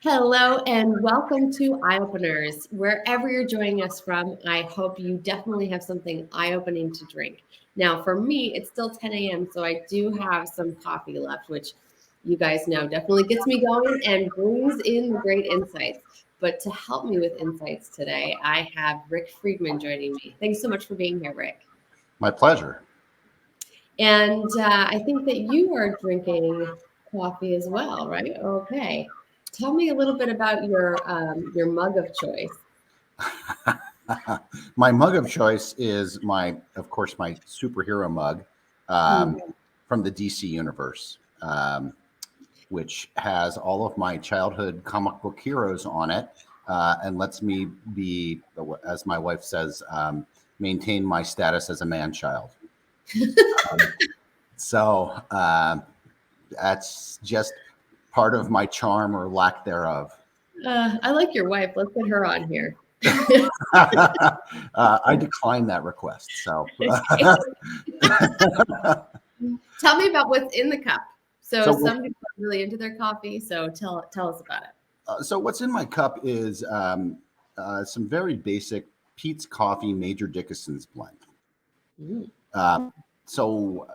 Hello and welcome to Eye Openers. Wherever you're joining us from, I hope you definitely have something eye-opening to drink. Now, for me, it's still 10 a.m., so I do have some coffee left, which you guys know definitely gets me going and brings in great insights. But to help me with insights today, I have Rick Friedman joining me. Thanks so much for being here, Rick. My pleasure. And I think that you are drinking coffee as well, right? Okay. Tell me a little bit about your mug of choice. My mug of choice is of course, my superhero mug um, Mm. from the DC universe, which has all of my childhood comic book heroes on it, and lets me be, as my wife says, maintain my status as a man-child. Um, so that's just part of my charm or lack thereof. I like your wife. Let's get her on here. I declined that request. So, Okay. Tell me about what's in the cup. So so, some people are really into their coffee. So tell us about it. so what's in my cup is some very basic Pete's Coffee Major Dickinson's blend. Mm. So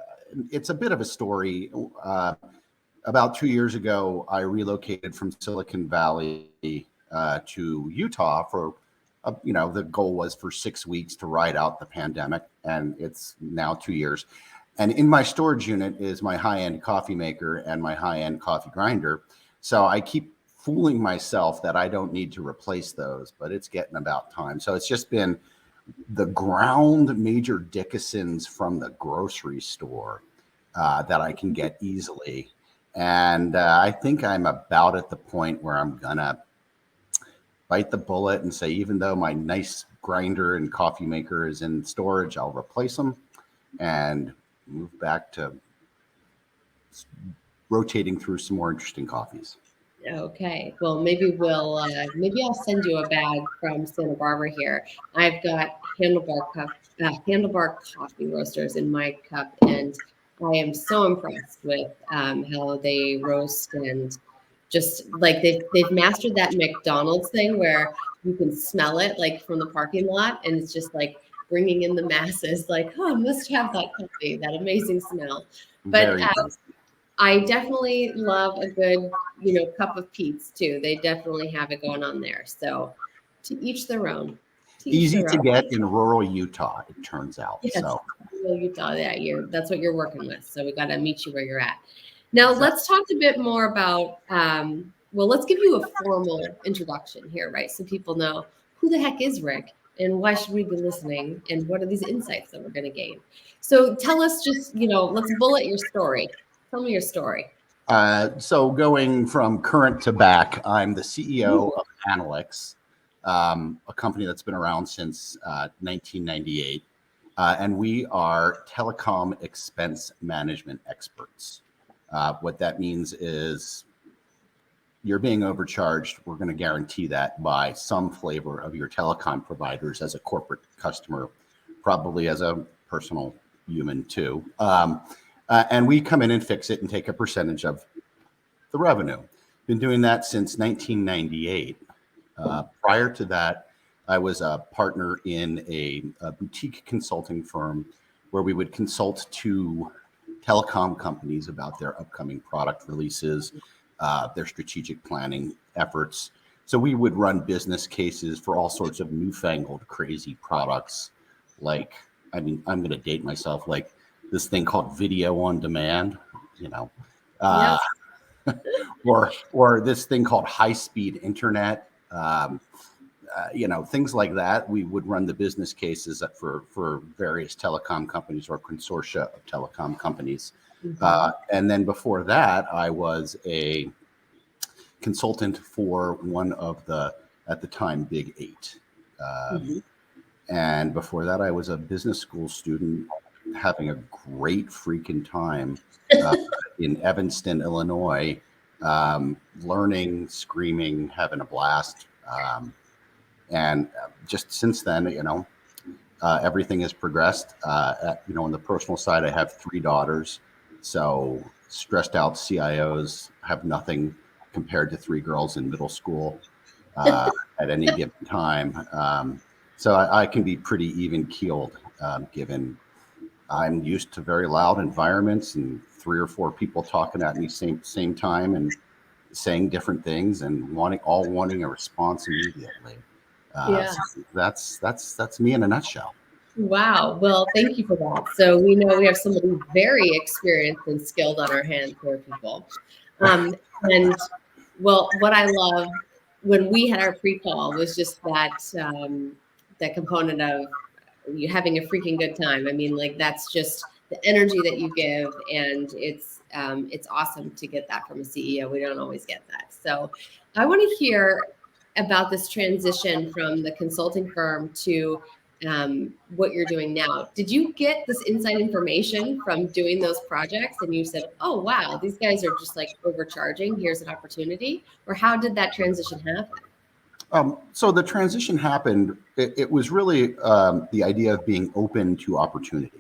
it's a bit of a story. About 2 years ago, I relocated from Silicon Valley to Utah the goal was for 6 weeks to ride out the pandemic, and it's now 2 years. And in my storage unit is my high-end coffee maker and my high-end coffee grinder. So I keep fooling myself that I don't need to replace those, but it's getting about time. So it's just been the ground Major Dickinson's from the grocery store that I can get easily. And I think I'm about at the point where I'm gonna bite the bullet and say, even though my nice grinder and coffee maker is in storage, I'll replace them and move back to rotating through some more interesting coffees. Okay. Well, maybe I'll send you a bag from Santa Barbara here. I've got handlebar coffee roasters in my cup, and I am so impressed with how they roast and just like they've mastered that McDonald's thing where you can smell it like from the parking lot, and it's just like bringing in the masses. Like, oh, I must have that coffee, that amazing smell. But Very nice. I definitely love a good, cup of Pete's too. They definitely have it going on there. So to each their own. To each Easy their to own. get in rural Utah, it turns out. Yes. So Well, Utah, yeah, that's what you're working with. So we got to meet you where you're at. Now exactly. let's talk a bit more about well, let's give you a formal introduction here, right? So people know who the heck is Rick and why should we be listening and what are these insights that we're going to gain. So tell us just, let's bullet your story. Tell me your story. So going from current to back, I'm the CEO of Analyx, a company that's been around since 1998. And we are telecom expense management experts. What that means is you're being overcharged. We're going to guarantee that by some flavor of your telecom providers as a corporate customer, probably as a personal human too. And we come in and fix it and take a percentage of the revenue. Been doing that since 1998. Prior to that, I was a partner in a boutique consulting firm where we would consult to telecom companies about their upcoming product releases, their strategic planning efforts. So we would run business cases for all sorts of newfangled, crazy products. Like, I'm going to date myself, like this thing called video on demand, you know, uh, Yep. or this thing called high speed internet. Things like that. We would run the business cases for various telecom companies or consortia of telecom companies. Mhm. And then before that, I was a consultant for one of the, at the time, Big Eight. Um, Mhm. and before that, I was a business school student having a great freaking time uh, in Evanston, Illinois, learning, screaming, having a blast. And just since then, everything has progressed. On the personal side, I have 3 daughters. So stressed out CIOs have nothing compared to 3 girls in middle school at any given time. So I can be pretty even keeled, given I'm used to very loud environments and 3 or 4 people talking at me same time and saying different things and wanting a response immediately. Yeah. So that's me in a nutshell. Wow. Well, thank you for that. So we know we have somebody very experienced and skilled on our hands here, people. And well, what I love when we had our pre-call was just that component of you having a freaking good time. I mean, like that's just the energy that you give, and it's awesome to get that from a CEO. We don't always get that. So I want to hear about this transition from the consulting firm to what you're doing now. Did you get this inside information from doing those projects and you said, oh, wow, these guys are just like overcharging. Here's an opportunity. Or how did that transition happen? So the transition happened. It was really the idea of being open to opportunity.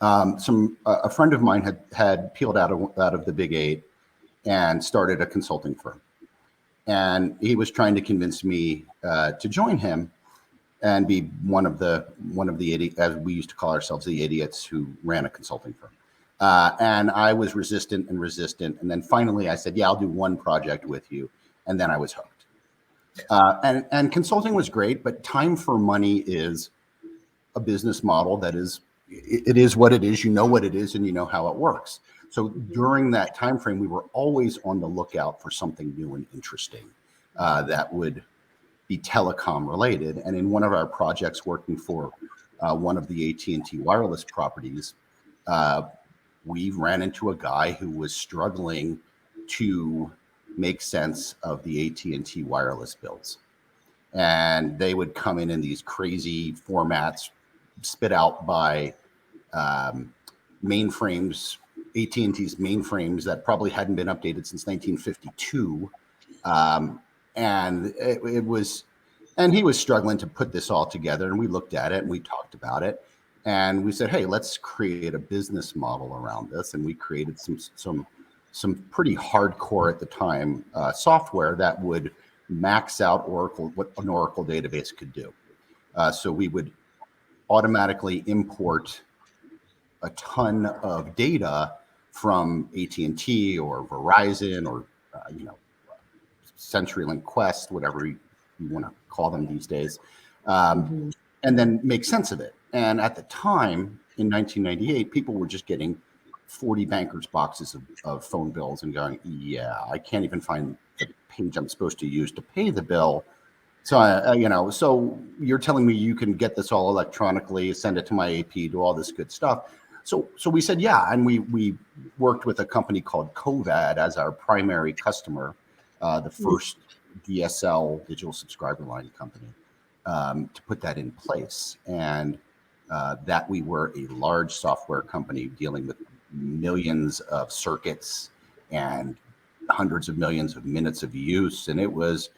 A friend of mine had peeled out of the Big Eight and started a consulting firm, and he was trying to convince me to join him and be one of the idiots, as we used to call ourselves, the idiots who ran a consulting firm. And I was resistant, and then finally I said, "Yeah, I'll do one project with you," and then I was hooked. And consulting was great, but time for money is a business model that is, it is what it is. You know what it is, and you know how it works. So during that time frame, we were always on the lookout for something new and interesting that would be telecom related. And in one of our projects, working for one of the AT&T wireless properties, we ran into a guy who was struggling to make sense of the AT&T wireless bills. And they would come in these crazy formats spit out by mainframes, AT&T's mainframes that probably hadn't been updated since 1952. And it was, and he was struggling to put this all together. And we looked at it and we talked about it. And we said, hey, let's create a business model around this. And we created some pretty hardcore at the time software that would max out Oracle, what an Oracle database could do. So we would automatically import a ton of data from AT&T or Verizon or CenturyLink Quest, whatever you want to call them these days, and then make sense of it. And at the time, in 1998, people were just getting 40 bankers boxes of phone bills and going, yeah, I can't even find the page I'm supposed to use to pay the bill. So, so you're telling me you can get this all electronically, send it to my AP, do all this good stuff. So we said, yeah. And we worked with a company called Covad as our primary customer, the first DSL digital subscriber line company, to put that in place. And that we were a large software company dealing with millions of circuits and hundreds of millions of minutes of use. And it was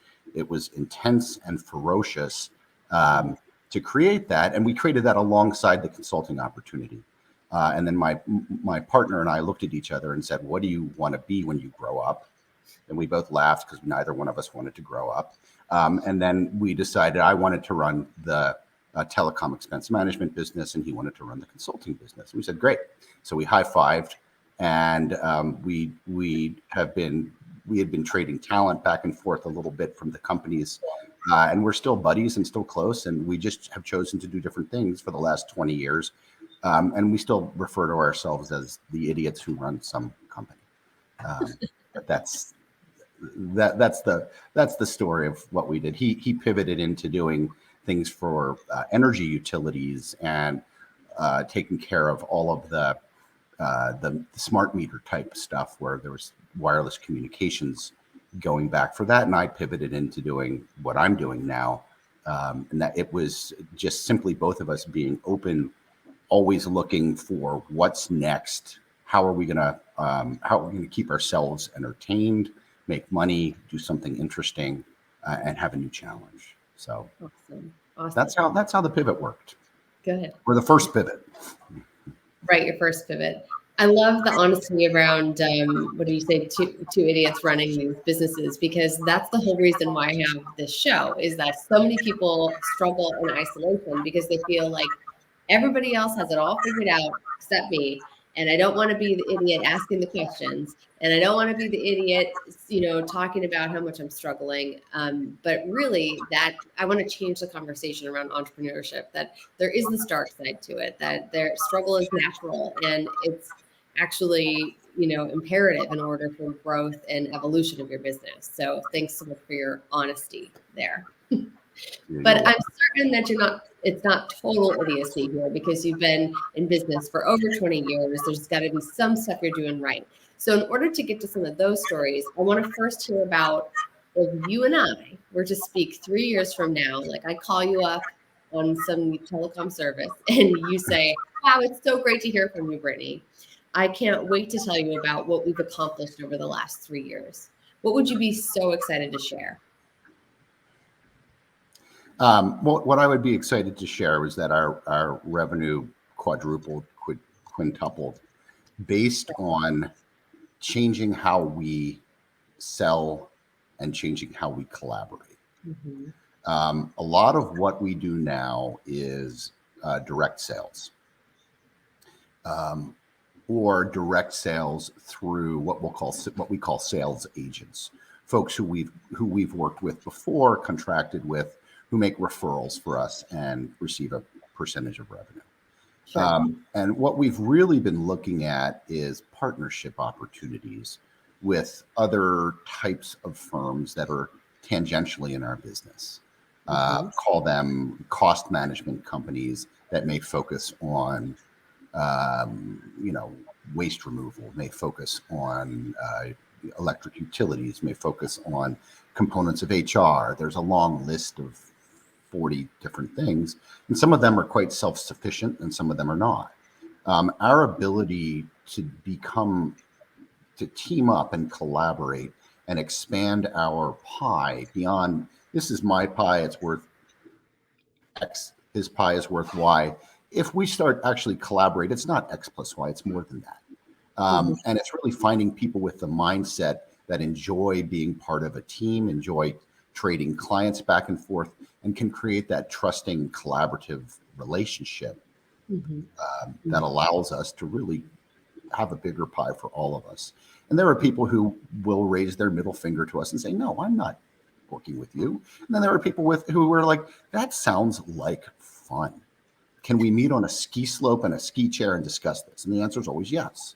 intense and ferocious to create that. And we created that alongside the consulting opportunity. And then my partner and I looked at each other and said, what do you want to be when you grow up? And we both laughed because neither one of us wanted to grow up. And then we decided I wanted to run the telecom expense management business, and he wanted to run the consulting business. And we said, great. So we high-fived, and we had been trading talent back and forth a little bit from the companies, and we're still buddies and still close. And we just have chosen to do different things for the last 20 years. And we still refer to ourselves as the idiots who run some company. But that's the story of what we did. He pivoted into doing things for energy utilities and taking care of all of the smart meter type stuff where there was wireless communications going back for that. And I pivoted into doing what I'm doing now. And that it was just simply both of us being open, always looking for what's next. How are we gonna keep ourselves entertained, make money, do something interesting, and have a new challenge. So awesome. That's how the pivot worked. Good. Or the first pivot. Right, your first pivot. I love the honesty around what do you say, two idiots running these businesses, because that's the whole reason why I have this show, is that so many people struggle in isolation because they feel like everybody else has it all figured out except me. And I don't want to be the idiot asking the questions. And I don't want to be the idiot, talking about how much I'm struggling. But really, that I want to change the conversation around entrepreneurship, that there is this dark side to it, that their struggle is natural and it's actually imperative in order for growth and evolution of your business. So thanks so much for your honesty there. But I'm certain that it's not total idiocy here, because you've been in business for over 20 years. There's got to be some stuff you're doing right. So in order to get to some of those stories, I want to first hear about if you and I were to speak 3 years from now. Like, I call you up on some telecom service and you say, wow, it's so great to hear from you, Brittany. I can't wait to tell you about what we've accomplished over the last 3 years. What would you be so excited to share? Well, what I would be excited to share was that our revenue quadrupled, quintupled, based on changing how we sell and changing how we collaborate. Mm-hmm. A lot of what we do now is direct sales, or direct sales through what we call sales agents, folks who we've worked with before, contracted with, who make referrals for us and receive a percentage of revenue. Sure. And what we've really been looking at is partnership opportunities with other types of firms that are tangentially in our business. Call them cost management companies that may focus on, waste removal, may focus on electric utilities, may focus on components of HR. There's a long list of 40 different things, and some of them are quite self-sufficient and some of them are not. Our ability to team up and collaborate and expand our pie beyond, this is my pie, it's worth X, his pie is worth Y. If we start actually collaborate, it's not X plus Y, it's more than that. And it's really finding people with the mindset that enjoy being part of a team, enjoy trading clients back and forth, and can create that trusting, collaborative relationship that allows us to really have a bigger pie for all of us. And there are people who will raise their middle finger to us and say, no, I'm not working with you. And then there are people who were like, that sounds like fun. Can we meet on a ski slope and a ski chair and discuss this? And the answer is always yes.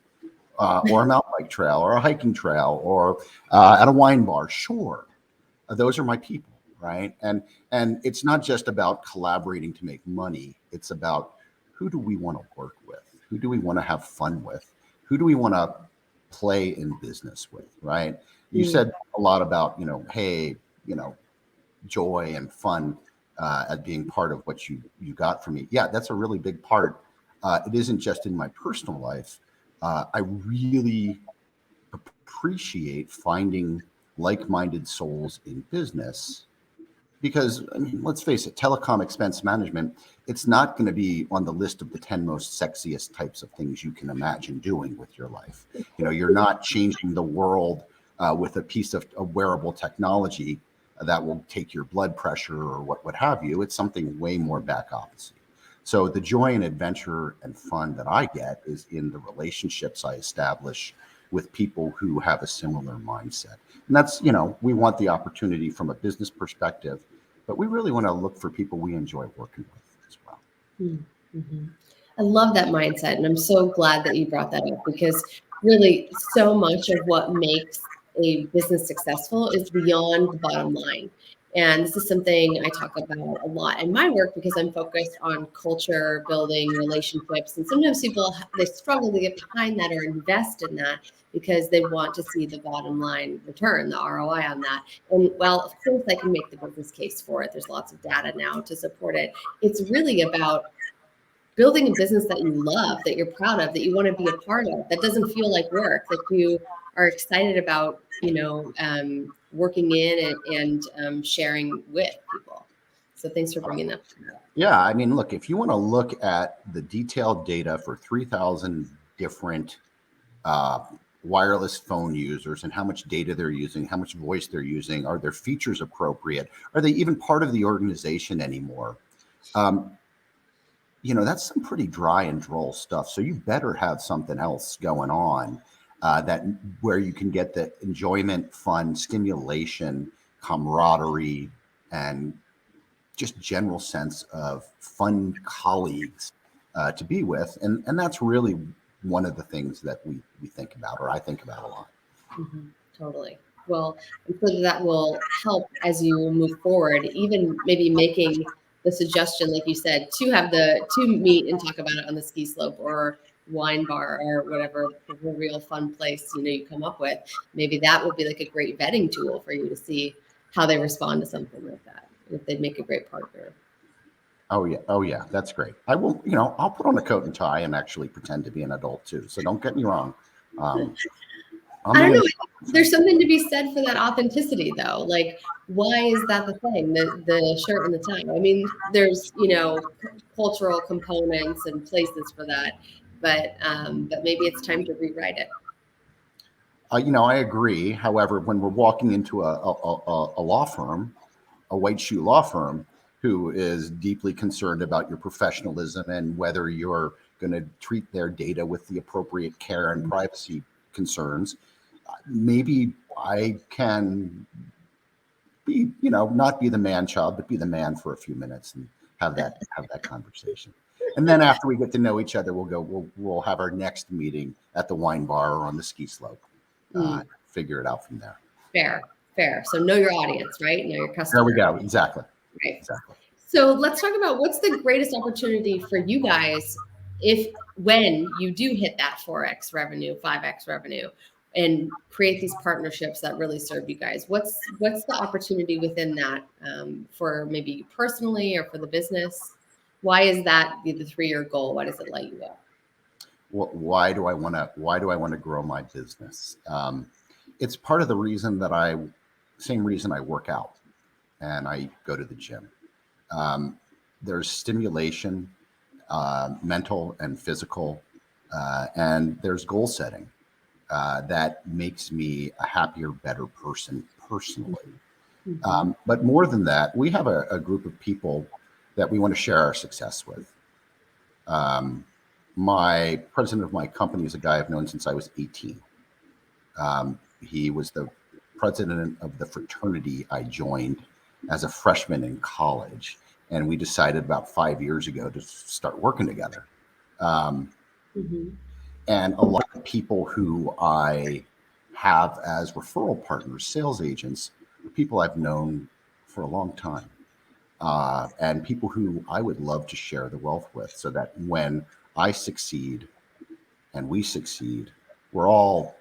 Or a mountain bike trail, or a hiking trail, or at a wine bar. Sure. Those are my people, right? And it's not just about collaborating to make money. It's about, who do we want to work with? Who do we want to have fun with? Who do we want to play in business with, right? You said a lot about, joy and fun as being part of what you got from me. Yeah, that's a really big part. It isn't just in my personal life. I really appreciate finding like-minded souls in business, because, I mean, let's face it, telecom expense management, it's not going to be on the list of the 10 most sexiest types of things you can imagine doing with your life. You're not changing the world with a piece of wearable technology that will take your blood pressure or what have you. It's something way more back office. So the joy and adventure and fun that I get is in the relationships I establish with people who have a similar mindset. And that's, we want the opportunity from a business perspective, but we really want to look for people we enjoy working with as well. Mm-hmm. I love that mindset. And I'm so glad that you brought that up, because really so much of what makes a business successful is beyond the bottom line. And this is something I talk about a lot in my work, because I'm focused on culture building, relationships. And sometimes people, they struggle to get behind that or invest in that because they want to see the bottom line return, the ROI on that. And well, of course I can make the business case for it. There's lots of data now to support it. It's really about building a business that you love, that you're proud of, that you want to be a part of, that doesn't feel like work, that you are excited about, working in and sharing with people. So thanks for bringing that up. Yeah, I mean, look, if you want to look at the detailed data for 3,000 different uh, wireless phone users and how much data they're using, how much voice they're using. Are their features appropriate? Are they even part of the organization anymore? Um, that's some pretty dry and droll stuff. So you better have something else going on that where you can get the enjoyment, fun, stimulation, camaraderie, and just general sense of fun colleagues to be with. And that's really one of the things that we think about, or I think about a lot. Mhm, totally. Well, I'm sure that will help as you move forward, even maybe making the suggestion, like you said, to meet and talk about it on the ski slope or wine bar or whatever the real fun place, you come up with. Maybe that would be like a great vetting tool for you to see how they respond to something like that, if they'd make a great partner. Oh yeah, that's great. I will, I'll put on a coat and tie and actually pretend to be an adult too. So don't get me wrong. I'm I don't gonna, know. There's something to be said for that authenticity, though. Like, why is that the thing? The shirt and the tie. I mean, there's cultural components and places for that, but maybe it's time to rewrite it. I agree. However, when we're walking into a law firm, a white shoe law firm, who is deeply concerned about your professionalism and whether you're going to treat their data with the appropriate care and privacy concerns, maybe I can be, not be the man child, but be the man for a few minutes and have that conversation. And then after we get to know each other, we'll have our next meeting at the wine bar or on the ski slope. Figure it out from there. Fair. So know your audience, right? Know your customer. There we go. Exactly. Right. Exactly. So let's talk about what's the greatest opportunity for you guys when you do hit that 4x revenue, 5x revenue, and create these partnerships that really serve you guys. What's the opportunity within that for maybe you personally or for the business? Why is that the 3-year goal? Why does it light you up? Why do I want to grow my business? It's part of the reason same reason I work out and I go to the gym. There's stimulation, mental and physical, and there's goal setting that makes me a happier, better person personally. But more than that, we have a group of people that we want to share our success with. My president of my company is a guy I've known since I was 18. He was the president of the fraternity I joined as a freshman in college. And we decided about 5 years ago to start working together. And a lot of people who I have as referral partners, sales agents, are people I've known for a long time. And people who I would love to share the wealth with, so that when I succeed and we succeed, we're all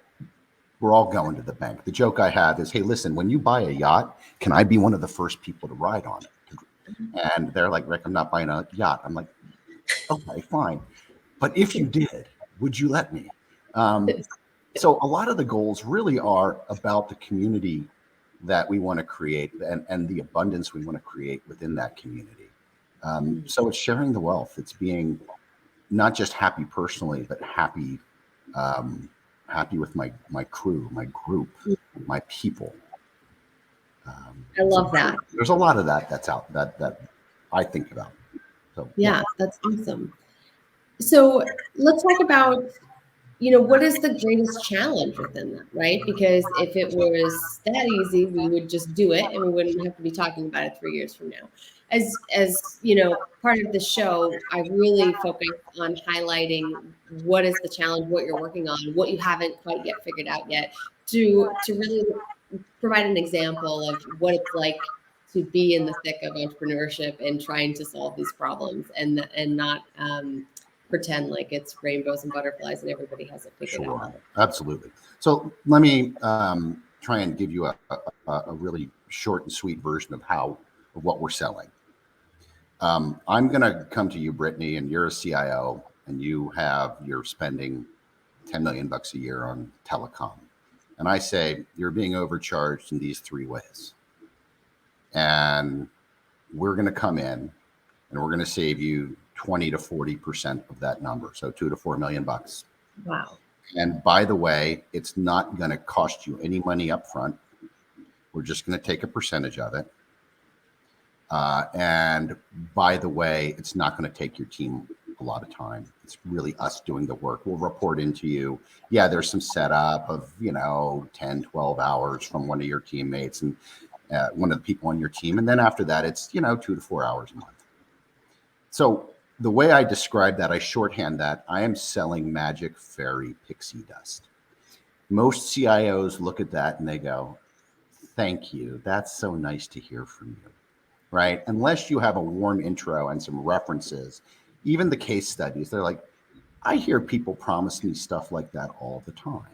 going to the bank. The joke I have is, hey, listen, when you buy a yacht, can I be one of the first people to ride on it? And they're like, Rick, I'm not buying a yacht. I'm like, okay, fine. But if you did, would you let me? So a lot of the goals really are about the community that we want to create and the abundance we want to create within that community. So it's sharing the wealth. It's being not just happy personally, but happy with my crew, my group, my people. I love that. There's a lot of that's out that I think about. So yeah, that's awesome. So let's talk about, what is the greatest challenge within that, right? Because if it was that easy, we would just do it and we wouldn't have to be talking about it 3 years from now. As part of the show, I really focus on highlighting what is the challenge, what you're working on, what you haven't quite yet figured out yet, to really provide an example of what it's like to be in the thick of entrepreneurship and trying to solve these problems and not pretend like it's rainbows and butterflies and everybody has it figured out. Absolutely. So let me try and give you a really short and sweet version of what we're selling. I'm going to come to you, Brittany, and you're a CIO, and you're spending $10 million a year on telecom. And I say, you're being overcharged in these 3 ways. And we're going to come in and we're going to save you 20 to 40% of that number. So $2 to $4 million. Wow. And by the way, it's not going to cost you any money up front. We're just going to take a percentage of it. And by the way, it's not going to take your team a lot of time. It's really us doing the work. We'll report into you. Yeah, there's some setup of, 10, 12 hours from one of your teammates and one of the people on your team. And then after that, it's, 2 to 4 hours a month. So the way I describe that, I shorthand that, I am selling Magic Fairy pixie dust. Most CIOs look at that and they go, thank you. That's so nice to hear from you. Right? Unless you have a warm intro and some references, even the case studies, they're like, I hear people promise me stuff like that all the time.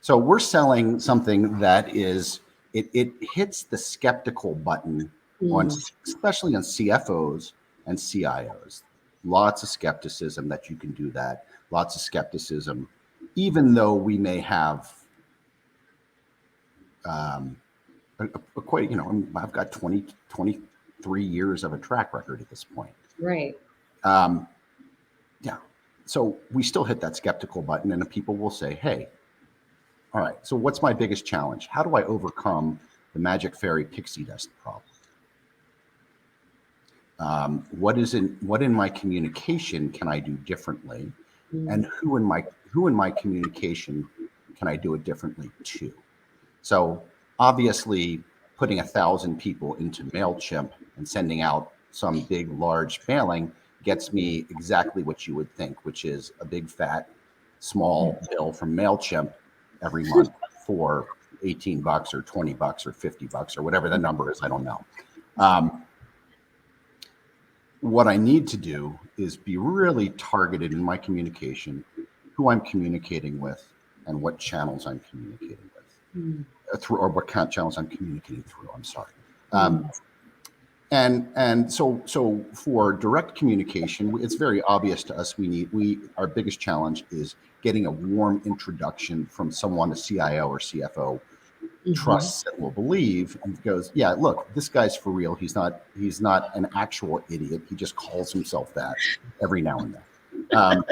So we're selling something that is, it hits the skeptical button on, especially on CFOs and CIOs. Lots of skepticism that you can do that. Lots of skepticism, even though we may have quite, I've got 23 years of a track record at this point. Right. Yeah. So we still hit that skeptical button, and people will say, hey, all right, so what's my biggest challenge? How do I overcome the Magic Fairy pixie dust problem? What in my communication can I do differently? And who in my communication can I do it differently to? So obviously, putting 1,000 people into MailChimp and sending out some big, large mailing gets me exactly what you would think, which is a big, fat, small bill from MailChimp every month for $18 or $20 or $50 or whatever the number is. I don't know. What I need to do is be really targeted in my communication, who I'm communicating with, and what channels I'm communicating with. Through, or what kind of channels I'm communicating through. I'm sorry. And so for direct communication, it's very obvious to us. Our biggest challenge is getting a warm introduction from someone, a CIO or CFO, trusts and will believe, and goes, yeah, look, this guy's for real. He's not an actual idiot. He just calls himself that every now and then.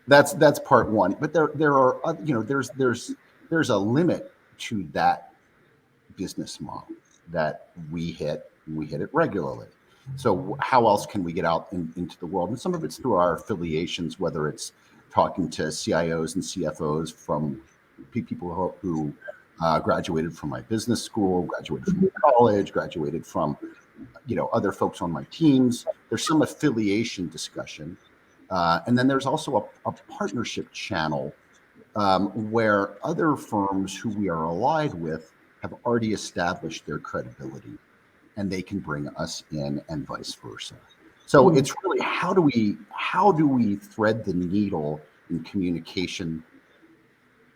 That's part one. But there are there's a limit to that business model that we hit it regularly. So how else can we get out into the world? And some of it's through our affiliations, whether it's talking to CIOs and CFOs from people who graduated from my business school, graduated from college, graduated from other folks on my teams. There's some affiliation discussion, and then there's also a partnership channel where other firms who we are allied with have already established their credibility, and they can bring us in, and vice versa. So it's really how do we thread the needle in communication,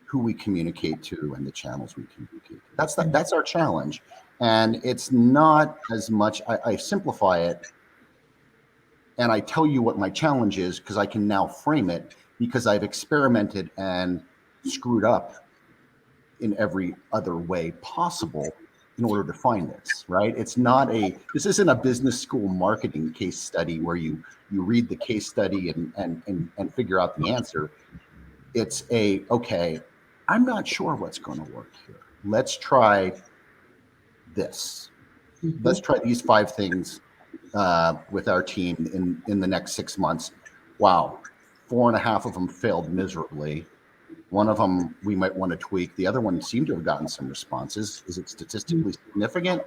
who we communicate to, and the channels we communicate to. That's our challenge, and it's not as much. I simplify it, and I tell you what my challenge is because I can now frame it because I've experimented and screwed up in every other way possible in order to find this, right? This isn't a business school marketing case study where you read the case study and figure out the answer. It's okay, I'm not sure what's going to work here. Let's try this. Let's try these 5 things with our team in the next 6 months. Wow, 4.5 of them failed miserably. One of them we might want to tweak. The other one seemed to have gotten some responses. Is it statistically significant?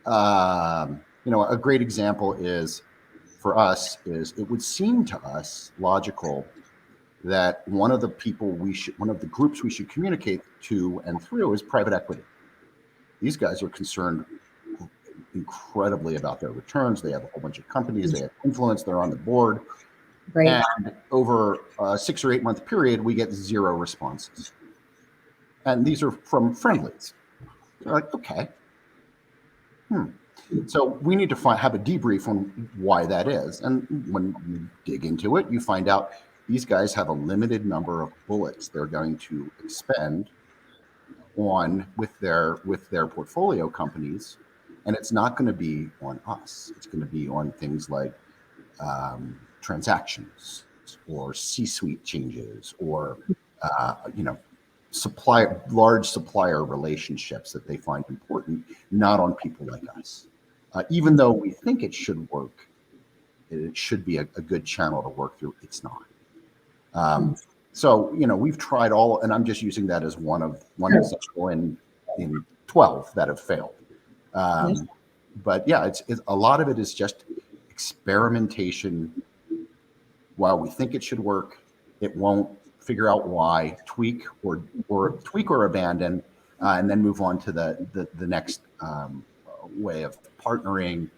A great example is for us is it would seem to us logical that one of the groups we should communicate to and through is private equity. These guys are concerned incredibly about their returns. They have a whole bunch of companies. They have influence. They're on the board. Right. And over a 6 or 8 month period, we get 0 responses. And these are from friendlies. They're like, okay. So we need to have a debrief on why that is. And when you dig into it, you find out these guys have a limited number of bullets they're going to expend on with their portfolio companies. And it's not going to be on us. It's going to be on things like transactions, or C-suite changes or, large supplier relationships that they find important, not on people like us. Even though we think it should work, it should be a good channel to work through. It's not. So, we've tried all, and I'm just using that as one example in 12 that have failed. But yeah, it's a lot of it is just experimentation. While we think it should work, it won't. Figure out why, tweak or abandon, and then move on to the next way of partnering,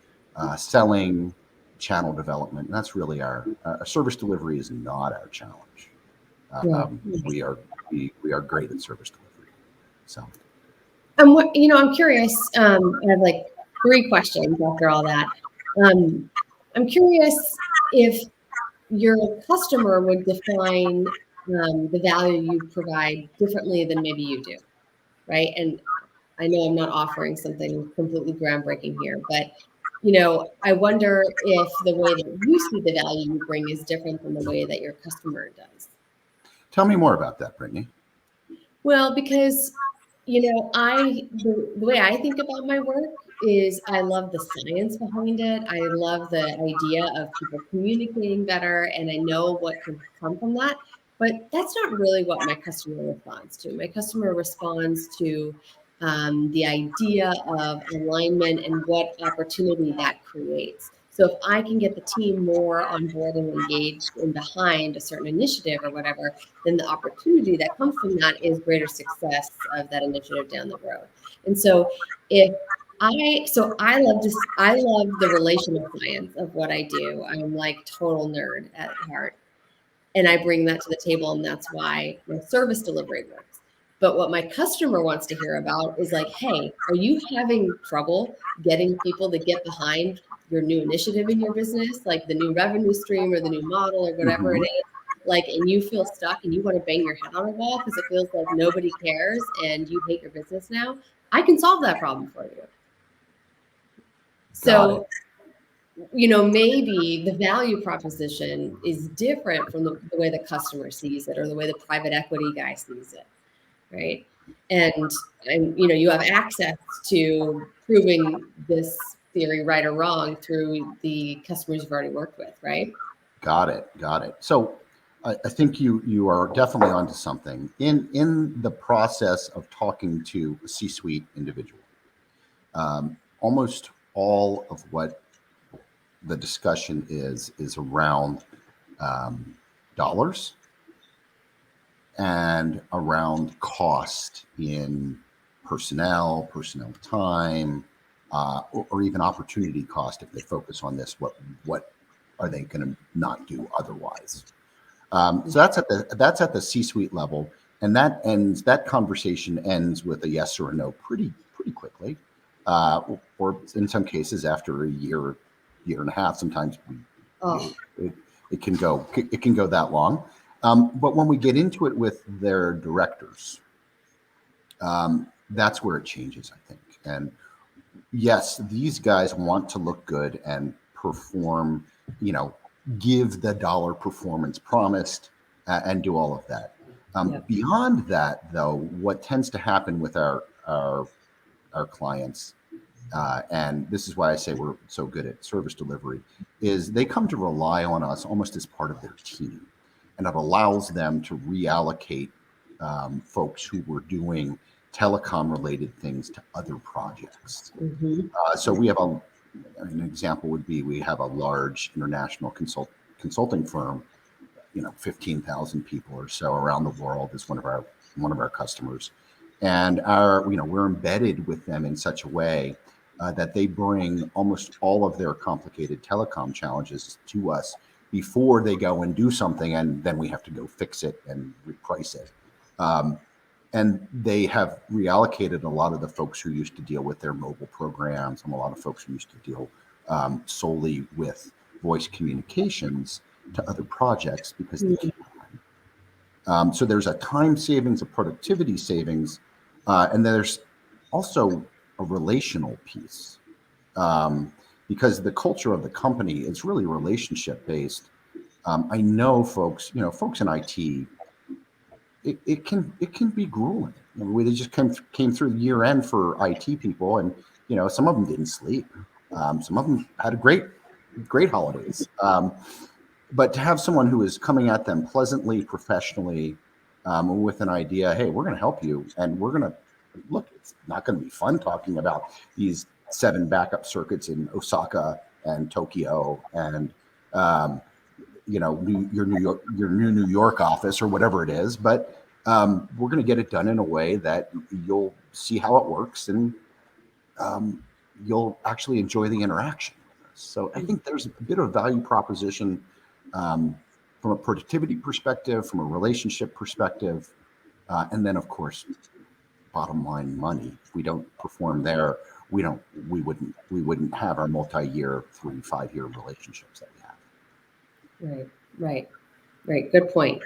selling, channel development. And that's really our service delivery is not our challenge. We are great at service delivery. So, I'm curious. I have like 3 questions after all that. I'm curious if your customer would define the value you provide differently than maybe you do, right? And I know I'm not offering something completely groundbreaking here, but I wonder if the way that you see the value you bring is different than the way that your customer does. tell me more about that, Brittany. Well, because the way I think about my work is I love the science behind it. I love the idea of people communicating better, and I know what can come from that. But that's not really what my customer responds to. My customer responds to the idea of alignment and what opportunity that creates. So if I can get the team more on board and engaged and behind a certain initiative or whatever, then the opportunity that comes from that is greater success of that initiative down the road. And so I love the relational science of what I do. I'm like total nerd at heart. And I bring that to the table, and that's why my service delivery works. But what my customer wants to hear about is like, hey, are you having trouble getting people to get behind your new initiative in your business, like the new revenue stream or the new model or whatever it is? Like, and you feel stuck and you want to bang your head on a wall because it feels like nobody cares and you hate your business now. I can solve that problem for you. So, maybe the value proposition is different from the way the customer sees it or the way the private equity guy sees it, right? And you have access to proving this theory right or wrong through the customers you've already worked with, right? Got it. So I think you are definitely onto something in the process of talking to a C-suite individual. Almost all of what the discussion is around dollars and around cost in personnel time, or even opportunity cost if they focus on this. What are they going to not do otherwise? So that's at the C-suite level, and that conversation ends with a yes or a no pretty quickly, or in some cases after a year and a half. Sometimes it can go that long. But when we get into it with their directors, that's where it changes, I think. And yes, these guys want to look good and perform, give the dollar performance promised, and do all of that. Beyond that, though, what tends to happen with our clients, and this is why I say we're so good at service delivery, is they come to rely on us almost as part of their team. And it allows them to reallocate folks who were doing telecom related things to other projects. So we have an example would be, we have a large international consulting firm, 15,000 people or so around the world is one of our customers. And we're embedded with them in such a way that they bring almost all of their complicated telecom challenges to us before they go and do something, and then we have to go fix it and reprice it. And they have reallocated a lot of the folks who used to deal with their mobile programs, and a lot of folks who used to deal solely with voice communications to other projects because they can. So there's a time savings, a productivity savings, and there's also a relational piece, because the culture of the company is really relationship based. I know folks in IT, it can be grueling. They just came through the year end for IT people, and some of them didn't sleep. Some of them had a great holidays. But to have someone who is coming at them pleasantly, professionally, with an idea, hey, we're going to help you, and we're going to look. It's not going to be fun talking about these 7 backup circuits in Osaka and Tokyo, and your new New York office or whatever it is. But we're going to get it done in a way that you'll see how it works, and you'll actually enjoy the interaction with us. So I think there's a bit of value proposition from a productivity perspective, from a relationship perspective, and then of course, bottom line money. If we don't perform there, we wouldn't have our multi-year 3-5 year relationships that we have. Right. Good point.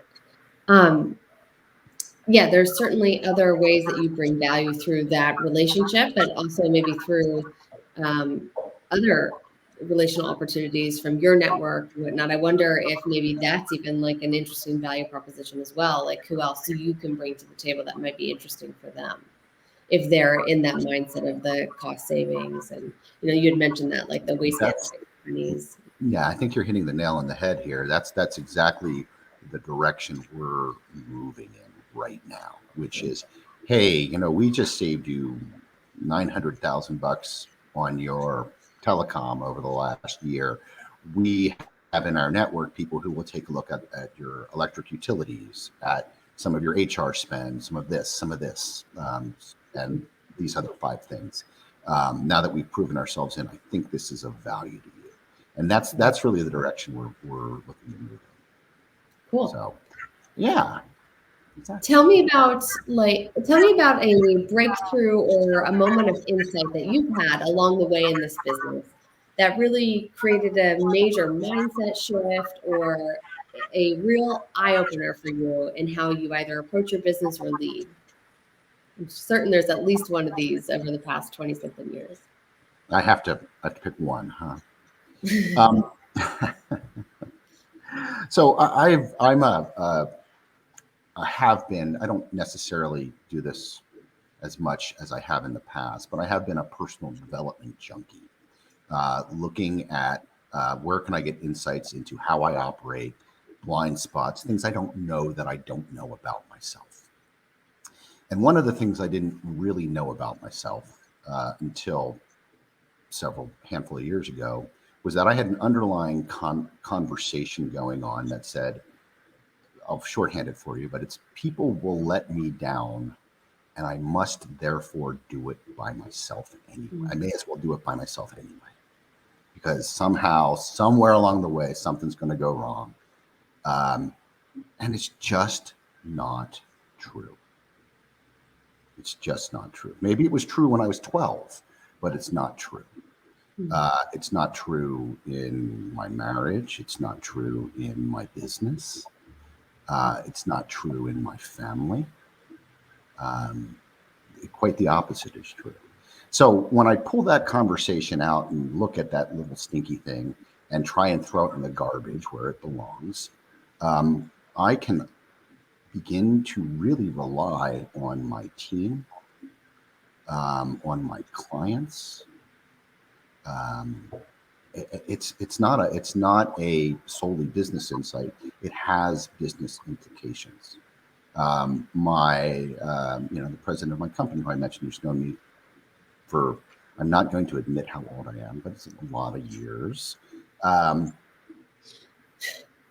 Yeah, there's certainly other ways that you bring value through that relationship, but also maybe through other relational opportunities from your network and whatnot. I wonder if maybe that's even like an interesting value proposition as well. Like who else you can bring to the table that might be interesting for them if they're in that mindset of the cost savings. And you had mentioned that, like the waste management companies. Yeah, I think you're hitting the nail on the head here. That's exactly the direction we're moving in right now, which is, hey, we just saved you $900,000 on your telecom over the last year. We have in our network people who will take a look at your electric utilities, at some of your HR spend, some of this, and these other 5 things. Now that we've proven ourselves in, I think this is of value to you. And that's really the direction we're looking to move in. Cool. So, yeah. Exactly. Tell me about a breakthrough or a moment of insight that you've had along the way in this business that really created a major mindset shift or a real eye opener for you in how you either approach your business or lead. I'm certain there's at least one of these over the past 20-something years. I have to pick one, huh? So I have been, I don't necessarily do this as much as I have in the past, but I have been a personal development junkie, looking at where can I get insights into how I operate, blind spots, things I don't know that I don't know about myself. And one of the things I didn't really know about myself until handful of years ago was that I had an underlying conversation going on that said, I'll shorthand it for you, but it's people will let me down and I must therefore do it by myself anyway. I may as well do it by myself anyway, because somehow, somewhere along the way, something's going to go wrong. And it's just not true. It's just not true. Maybe it was true when I was 12, but it's not true. It's not true in my marriage. It's not true in my business. It's not true in my family. Quite the opposite is true. So when I pull that conversation out and look at that little stinky thing and try and throw it in the garbage where it belongs, I can begin to really rely on my team, on my clients. It's not a solely business insight. It has business implications. The president of my company, who I mentioned, who's known me for, I'm not going to admit how old I am, but it's a lot of years.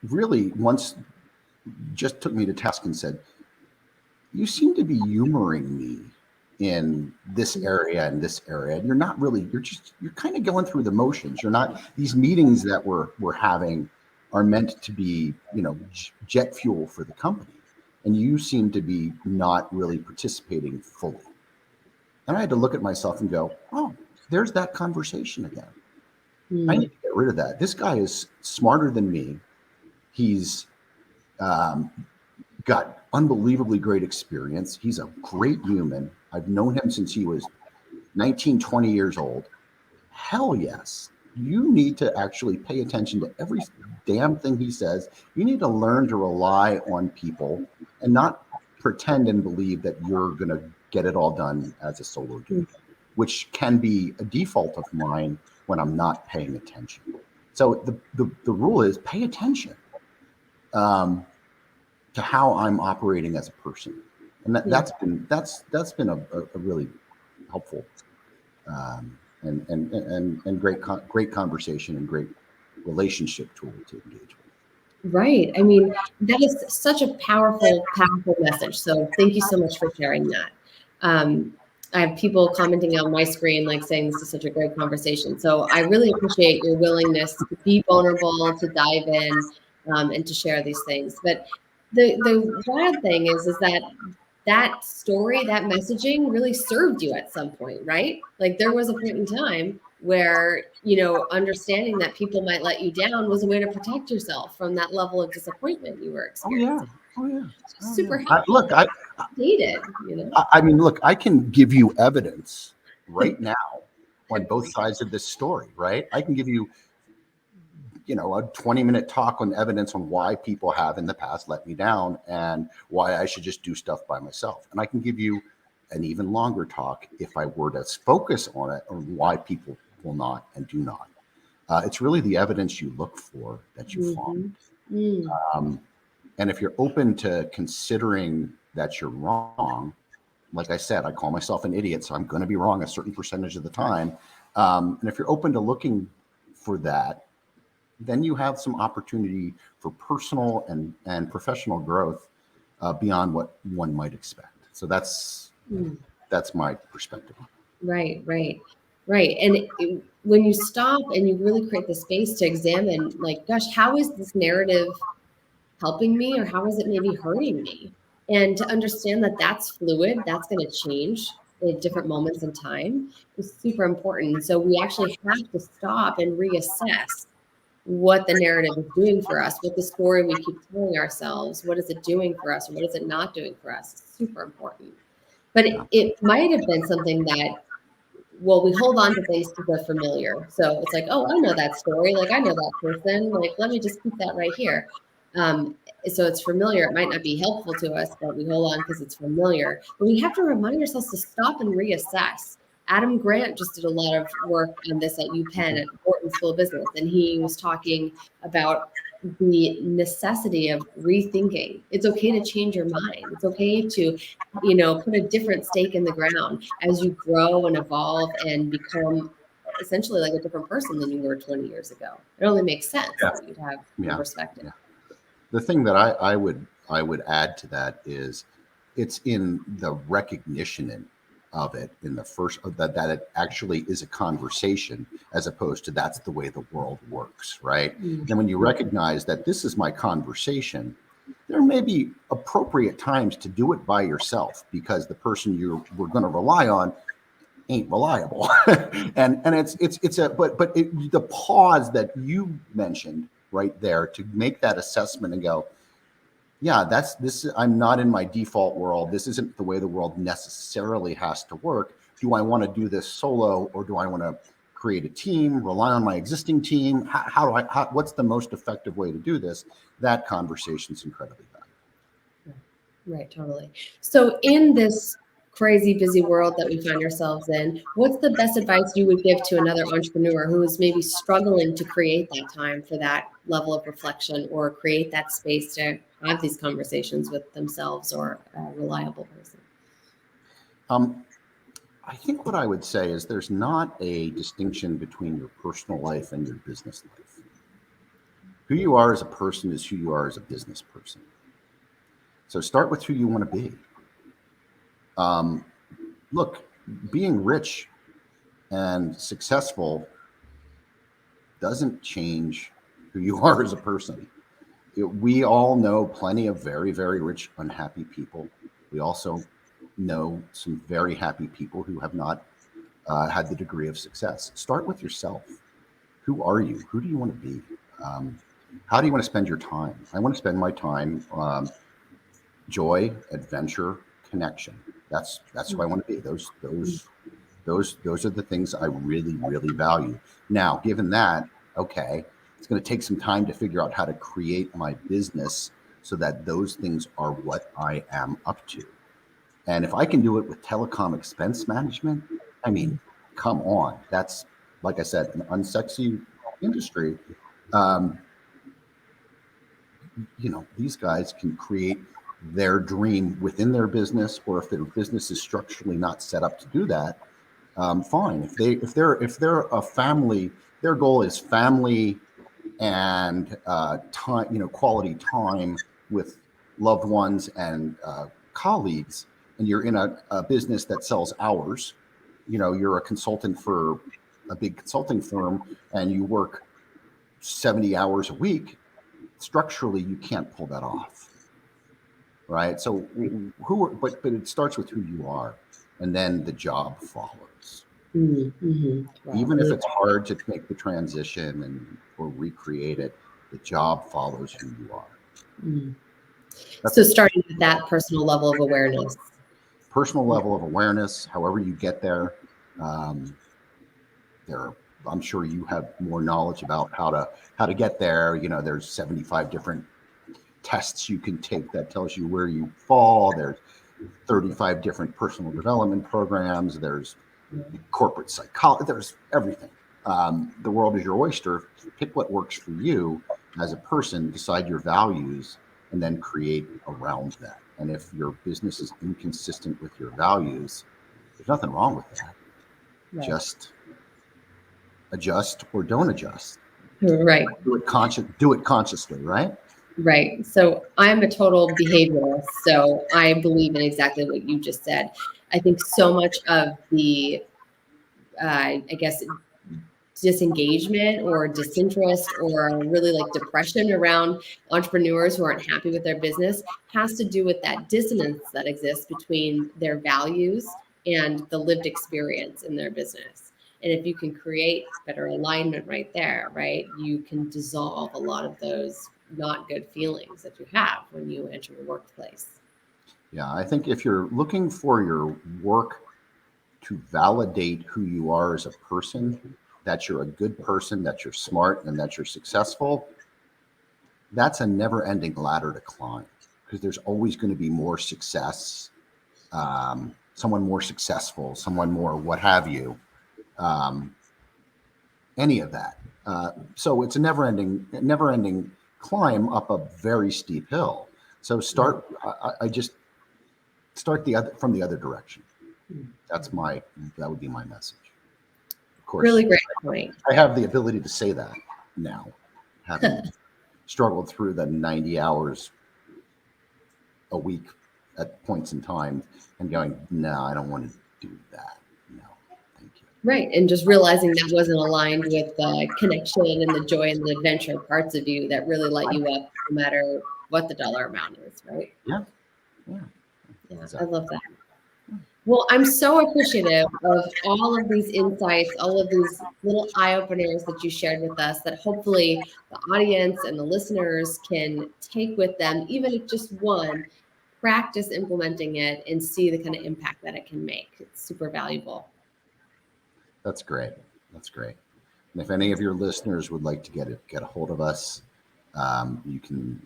Really, once just took me to task and said, "You seem to be humoring me in this area and this area. And you're not really, you're kind of going through the motions. You're not, these meetings that we're having are meant to be, jet fuel for the company. And you seem to be not really participating fully." And I had to look at myself and go, oh, there's that conversation again. I need to get rid of that. This guy is smarter than me. He's got unbelievably great experience. He's a great human. I've known him since he was 19, 20 years old. Hell yes. you need to actually pay attention to every damn thing he says. You need to learn to rely on people and not pretend and believe that you're going to get it all done as a solo dude, which can be a default of mine when I'm not paying attention. So the rule is pay attention to how I'm operating as a person, and that's been a really helpful and great conversation and great relationship tool to engage with. Right. I mean, that is such a powerful message. So thank you so much for sharing that. I have people commenting on my screen, like saying this is such a great conversation. So I really appreciate your willingness to be vulnerable, to dive in, and to share these things. But the wild thing is that story, that messaging really served you at some point, right? Like there was a point in time where, understanding that people might let you down was a way to protect yourself from that level of disappointment you were experiencing. Oh yeah. Super helpful. I mean, look, I can give you evidence right now on both sides of this story, right? I can give you, a 20-minute talk on evidence on why people have in the past let me down and why I should just do stuff by myself. And I can give you an even longer talk if I were to focus on it, on why people will not and do not. It's really the evidence you look for that you find. And if you're open to considering that you're wrong, like I said, I call myself an idiot, so I'm going to be wrong a certain percentage of the time. And if you're open to looking for that, then you have some opportunity for personal and professional growth beyond what one might expect. So that's my perspective. Right. And when you stop and you really create the space to examine, like, gosh, how is this narrative helping me, or how is it maybe hurting me? And to understand that that's fluid, that's going to change at different moments in time is super important. So we actually have to stop and reassess what the narrative is doing for us, what the story we keep telling ourselves, what is it doing for us, or what is it not doing for us? It's super important. But it might have been something that, well, we hold on to things because they're familiar. So it's like, oh, I know that story. Like, I know that person. Like, let me just keep that right here. So it's familiar. It might not be helpful to us, but we hold on because it's familiar. But we have to remind ourselves to stop and reassess. Adam Grant just did a lot of work on this at UPenn at Wharton School of Business, and he was talking about the necessity of rethinking. It's okay to change your mind. It's okay to, put a different stake in the ground as you grow and evolve and become essentially like a different person than you were 20 years ago. It only makes sense that you'd have perspective. The thing that I would add to that is it's in the recognition of it in the first that it actually is a conversation as opposed to that's the way the world works, right? And when you recognize that this is my conversation, there may be appropriate times to do it by yourself because the person we're going to rely on ain't reliable. and the pause that you mentioned right there to make that assessment and go, yeah, I'm not in my default world. This isn't the way the world necessarily has to work. Do I want to do this solo, or do I want to create a team, rely on my existing team? What's the most effective way to do this? That conversation is incredibly valuable. Right, totally. So in this crazy busy world that we find ourselves in, what's the best advice you would give to another entrepreneur who is maybe struggling to create that time for that level of reflection or create that space to have these conversations with themselves or a reliable person? I think what I would say is there's not a distinction between your personal life and your business life. Who you are as a person is who you are as a business person. So start with who you want to be. Look, being rich and successful doesn't change who you are as a person. We all know plenty of very, very rich, unhappy people. We also know some very happy people who have not had the degree of success. Start with yourself. Who are you? Who do you want to be? How do you want to spend your time? I want to spend my time joy, adventure, connection. That's who I want to be. Those Those are the things I really, really value. Now, given that, okay, it's going to take some time to figure out how to create my business so that those things are what I am up to. And if I can do it with telecom expense management, I mean, come on. That's, like I said, an unsexy industry. Um, these guys can create their dream within their business, or if their business is structurally not set up to do that, fine. If they're a family, their goal is family and time, quality time with loved ones and colleagues, and you're in a business that sells hours. You're a consultant for a big consulting firm, and you work 70 hours a week. Structurally, you can't pull that off, right? So but it starts with who you are, and then the job follows. Mm-hmm. Wow. Even if it's hard to make the transition or recreate it, the job follows who you are. Mm. So starting with that personal level of awareness. Personal level of awareness, however you get there. I'm sure you have more knowledge about how to get there. There's 75 different tests you can take that tells you where you fall. There's 35 different personal development programs. There's corporate psychology. There's everything. The world is your oyster. Pick what works for you as a person, decide your values, and then create around that. And if your business is inconsistent with your values, there's nothing wrong with that. Right. Just adjust or don't adjust. Right. Do it consciously, right? Right. So I'm a total behavioralist. So I believe in exactly what you just said. I think so much of the, I guess, disengagement or disinterest or really like depression around entrepreneurs who aren't happy with their business has to do with that dissonance that exists between their values and the lived experience in their business. And if you can create better alignment right there, right, you can dissolve a lot of those not good feelings that you have when you enter the workplace. Yeah, I think if you're looking for your work to validate who you are as a person, that you're a good person, that you're smart, and that you're successful, that's a never-ending ladder to climb, because there's always going to be more success, someone more successful, someone more what have you, any of that. So it's a never-ending climb up a very steep hill. So I just start from the other direction. That would be my message. Of course, really great point. I have the ability to say that now, having struggled through the 90 hours a week at points in time and going, no, I don't want to do that. No, thank you. Right. And just realizing that wasn't aligned with the connection and the joy and the adventure parts of you that really light you up no matter what the dollar amount is, right? Yeah. Exactly. I love that. Well, I'm so appreciative of all of these insights, all of these little eye-openers that you shared with us that hopefully the audience and the listeners can take with them, even if just one, practice implementing it and see the kind of impact that it can make. It's super valuable. That's great. And if any of your listeners would like to get a hold of us, you can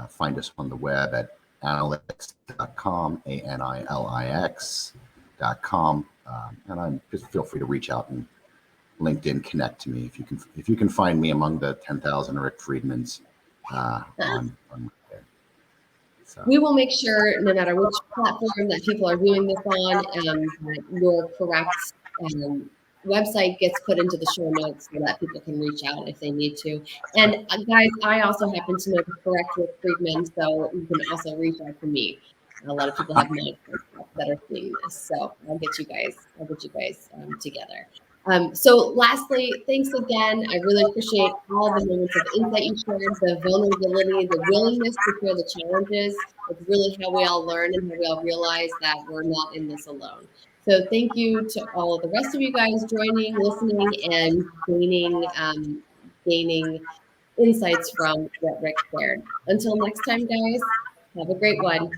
find us on the web at Anilix.com, ANILIX.com, and just feel free to reach out and LinkedIn connect to me if you can find me among the 10,000 Rick Friedmans on LinkedIn. So. We will make sure, no matter which platform that people are viewing this on, that your correct website gets put into the show notes so that people can reach out if they need to. And guys, I also happen to know the correct Rick Friedman, so you can also reach out to me. A lot of people have my that are seeing this, so I'll get you guys together. So lastly, thanks again. I really appreciate all the moments of insight you shared, the vulnerability, the willingness to share the challenges. It's really how we all learn and how we all realize that we're not in this alone. So thank you to all of the rest of you guys joining, listening, and gaining insights from what Rick shared. Until next time, guys, have a great one.